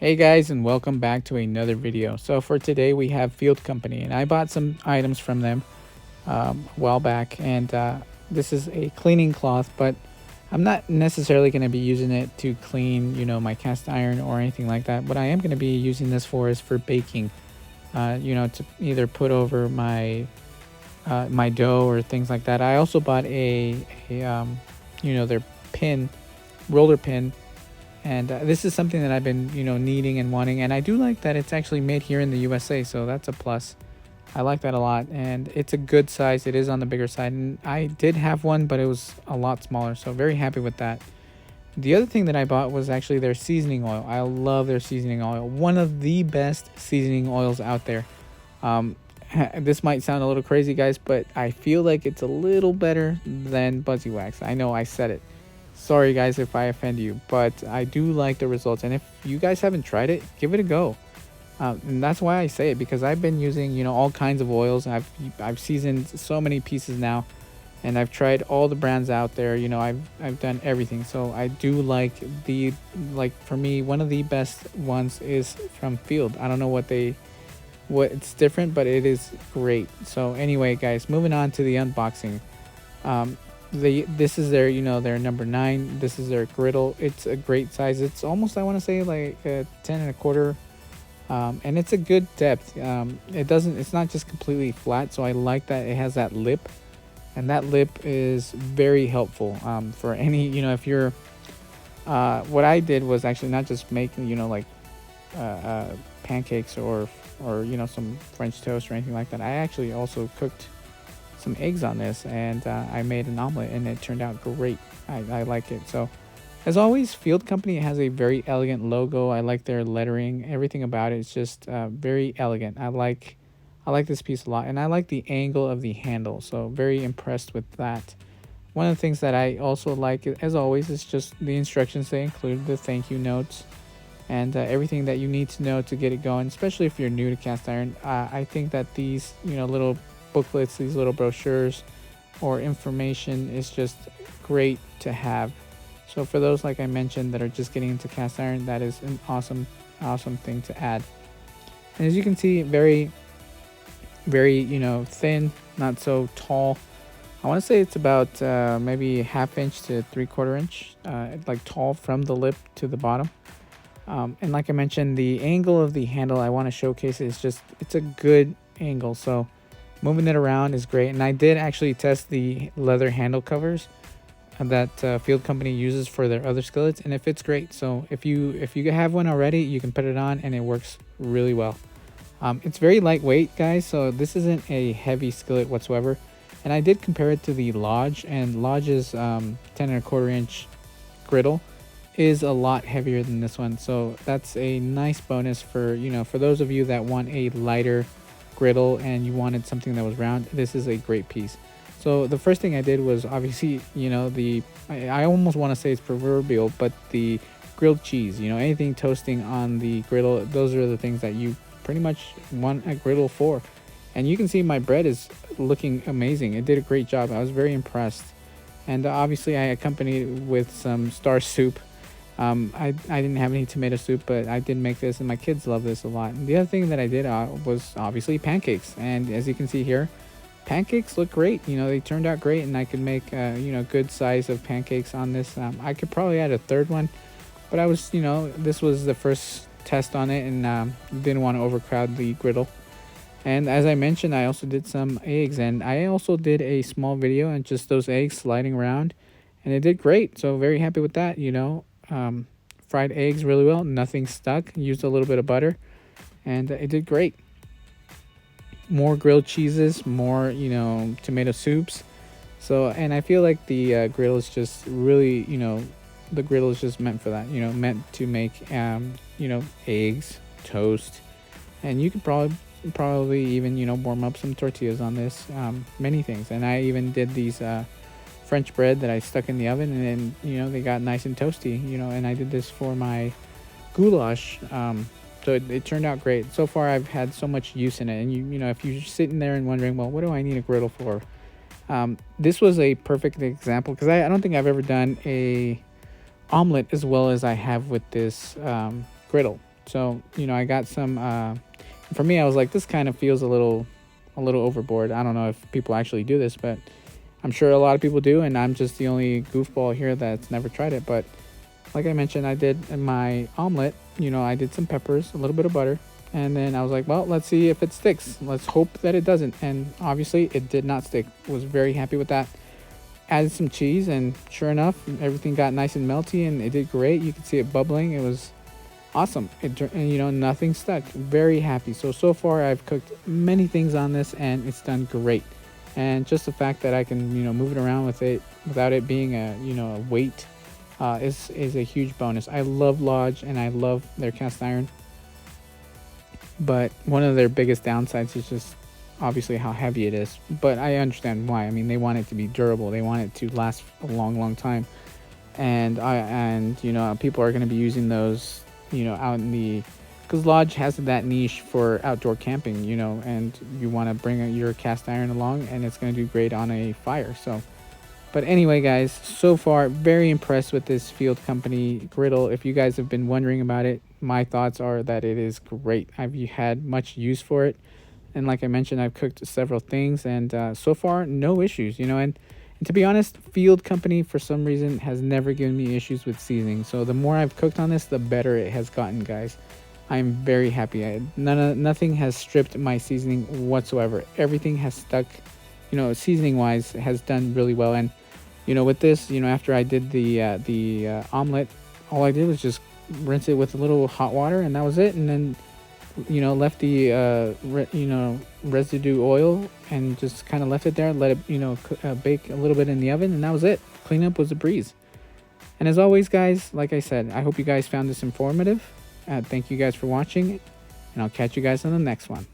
Hey guys, and welcome back to another video. So for today we have Field Company, and I bought some items from them a while back, and this is a cleaning cloth, but I'm not necessarily going to be using it to clean, my cast iron or anything like that. What I am going to be using this for is for baking, to either put over my dough or things like that. I also bought their pin, roller pin. And this is something that I've been, needing and wanting. And I do like that it's actually made here in the USA. So that's a plus. I like that a lot. And it's a good size. It is on the bigger side. And I did have one, but it was a lot smaller. So very happy with that. The other thing that I bought was actually their seasoning oil. I love their seasoning oil. One of the best seasoning oils out there. This might sound a little crazy, guys, but I feel like it's a little better than Buzzy Wax. I know I said it. Sorry guys if I offend you, but I do like the results, and if you guys haven't tried it, give it a go. And that's why I say it, because I've been using all kinds of oils. I've seasoned so many pieces now, and I've tried all the brands out there. I've done everything. So I do like for me, one of the best ones is from Field. I don't know what it's different, but it is great. So anyway guys, moving on to the unboxing. This is their their number 9. This is their griddle. It's a great size. It's almost, I want to say, like a 10 and a quarter, and it's a good depth. It's not just completely flat, so I like that it has that lip, and that lip is very helpful for any, if you're what I did was actually not just making pancakes or some French toast or anything like that. I actually also cooked some eggs on this, and I made an omelet, and it turned out great. I like it. So as always, Field Company has a very elegant logo. I like their lettering. Everything about it is just very elegant. I like this piece a lot, and I like the angle of the handle. So very impressed with that. One of the things that I also like, as always, is just the instructions they include, the thank you notes, and everything that you need to know to get it going, especially if you're new to cast iron. I think that these little booklets, these little brochures or information is just great to have. So for those, like I mentioned, that are just getting into cast iron, that is an awesome thing to add. And as you can see, very thin, not so tall. I want to say it's about maybe 1/2 inch to 3/4 inch, like tall from the lip to the bottom. And like I mentioned, the angle of the handle I want to showcase is it's a good angle. So moving it around is great. And I did actually test the leather handle covers that Field Company uses for their other skillets, and it fits great. So if you have one already, you can put it on and it works really well. It's very lightweight, guys, so this isn't a heavy skillet whatsoever. And I did compare it to the Lodge, and Lodge's 10 1/4 inch griddle is a lot heavier than this one. So that's a nice bonus for for those of you that want a lighter griddle and you wanted something that was round. This is a great piece. So the first thing I did was, obviously, I almost want to say it's proverbial, but the grilled cheese, anything toasting on the griddle, those are the things that you pretty much want a griddle for. And you can see my bread is looking amazing. It did a great job. I was very impressed. And obviously I accompanied it with some star soup. I didn't have any tomato soup, but I did make this, and my kids love this a lot. And the other thing that I did was obviously pancakes. And as you can see here, pancakes look great. They turned out great, and I could make good size of pancakes on this. I could probably add a third one, but I was this was the first test on it, and didn't want to overcrowd the griddle. And as I mentioned, I also did some eggs, and I also did a small video on just those eggs sliding around, and it did great. So very happy with that. Fried eggs really well, nothing stuck. Used a little bit of butter, and it did great. More grilled cheeses, more tomato soups. So, and I feel like the griddle is just really the griddle is just meant for that. Meant to make eggs, toast, and you could probably even warm up some tortillas on this. Many things. And I even did these French bread that I stuck in the oven, and then they got nice and toasty. And I did this for my goulash. So it turned out great. So far I've had so much use in it. And if you're sitting there and wondering, well, what do I need a griddle for, this was a perfect example, because I don't think I've ever done a omelet as well as I have with this griddle. So, I got some, for me, I was like, this kind of feels a little overboard. I don't know if people actually do this, but I'm sure a lot of people do. And I'm just the only goofball here that's never tried it. But like I mentioned, I did in my omelet, I did some peppers, a little bit of butter. And then I was like, well, let's see if it sticks. Let's hope that it doesn't. And obviously it did not stick. Was very happy with that. Added some cheese, and sure enough, everything got nice and melty, and it did great. You could see it bubbling. It was awesome. And nothing stuck. Very happy. So far I've cooked many things on this, and it's done great. And just the fact that I can move it around with it without it being a weight is a huge bonus. I love Lodge, and I love their cast iron, but one of their biggest downsides is just obviously how heavy it is. But I understand why. I mean, they want it to be durable. They want it to last a long time. And people are going to be using those out in the, because Lodge has that niche for outdoor camping, and you want to bring your cast iron along, and it's going to do great on a fire. So, but anyway, guys, so far very impressed with this Field Company griddle. If you guys have been wondering about it, my thoughts are that it is great. I've had much use for it, and like I mentioned, I've cooked several things, and so far no issues. And to be honest, Field Company for some reason has never given me issues with seasoning. So the more I've cooked on this, the better it has gotten, guys. I'm very happy. Nothing has stripped my seasoning whatsoever. Everything has stuck, seasoning wise, has done really well. And with this, after I did the omelet, all I did was just rinse it with a little hot water, and that was it. And then left the residue oil, and just kind of left it there, let it bake a little bit in the oven, and that was it. Cleanup was a breeze. And as always, guys, like I said, I hope you guys found this informative. Thank you guys for watching, and I'll catch you guys on the next one.